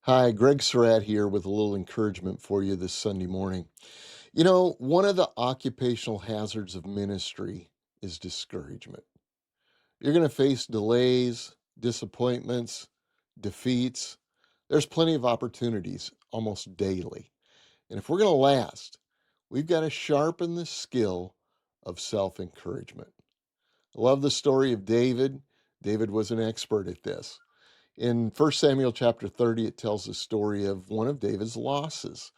Hi, Greg Surratt here with a little encouragement for you this Sunday morning. One of the occupational hazards of ministry is discouragement. You're going to face delays, disappointments, defeats. There's plenty of opportunities almost daily. And if we're going to last, we've got to sharpen the skill of self encouragement. I love the story of David. David was an expert at this. In 1 Samuel chapter 30, it tells the story of one of David's losses.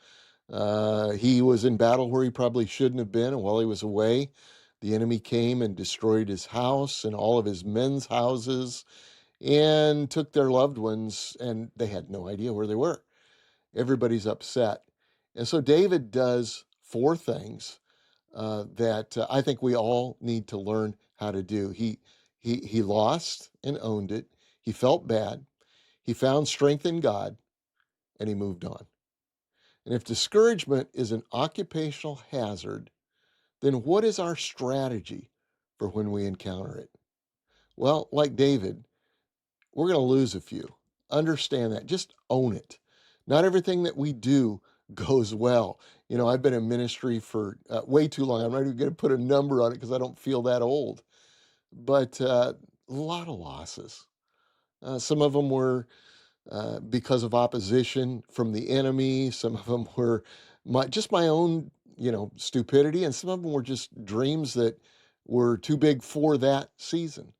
He was in battle where he probably shouldn't have been, and while he was away, the enemy came and destroyed his house and all of his men's houses and took their loved ones, and they had no idea where they were. Everybody's upset. And so David does four things that I think we all need to learn how to do. He lost and owned it. He felt bad. He found strength in God and he moved on. And if discouragement is an occupational hazard, then what is our strategy for when we encounter it? Well, like David, we're going to lose a few. Understand that. Just own it. Not everything that we do goes well. I've been in ministry for way too long. I'm not even going to put a number on it because I don't feel that old. But a lot of losses. Some of them were because of opposition from the enemy. Some of them were my own, stupidity, and some of them were just dreams that were too big for that season.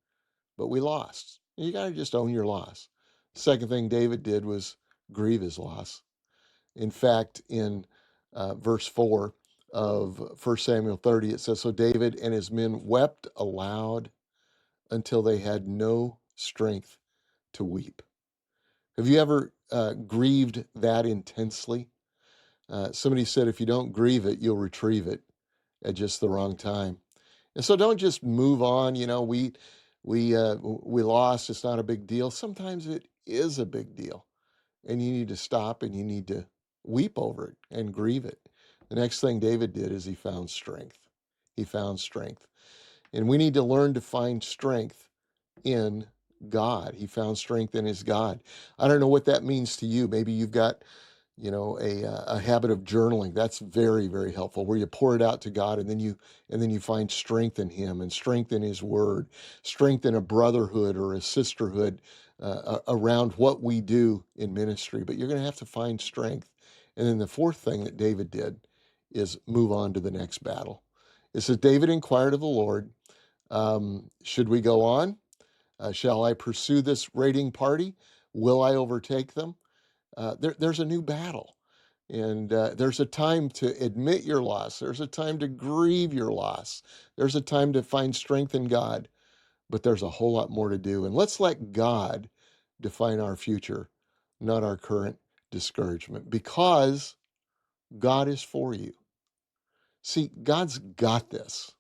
But we lost. You got to just own your loss. Second thing David did was grieve his loss. In fact, in verse 4 of 1 Samuel 30, it says, "So David and his men wept aloud until they had no strength to weep." Have you ever grieved that intensely? Somebody said if you don't grieve it, you'll retrieve it at just the wrong time. And so don't just move on. We lost. It's not a big deal. Sometimes it is a big deal, and you need to stop and you need to weep over it and grieve it. The next thing David did is he found strength. He found strength, and we need to learn to find strength in God. He found strength in his God. I don't know what that means to you. Maybe you've got, a habit of journaling. That's very, very helpful, where you pour it out to God, and then you find strength in him and strength in his word, strength in a brotherhood or a sisterhood around what we do in ministry. But you're going to have to find strength. And then the fourth thing that David did is move on to the next battle. It says, David inquired of the Lord, should we go on? Shall I pursue this raiding party? Will I overtake them? There's a new battle. And there's a time to admit your loss. There's a time to grieve your loss. There's a time to find strength in God. But there's a whole lot more to do. And let's let God define our future, not our current discouragement, because God is for you. See, God's got this.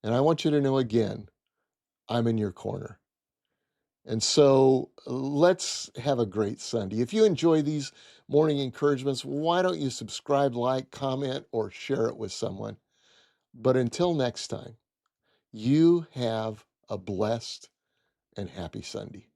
And I want you to know again, I'm in your corner. And so let's have a great Sunday. If you enjoy these morning encouragements, why don't you subscribe, like, comment, or share it with someone? But until next time, you have a blessed and happy Sunday.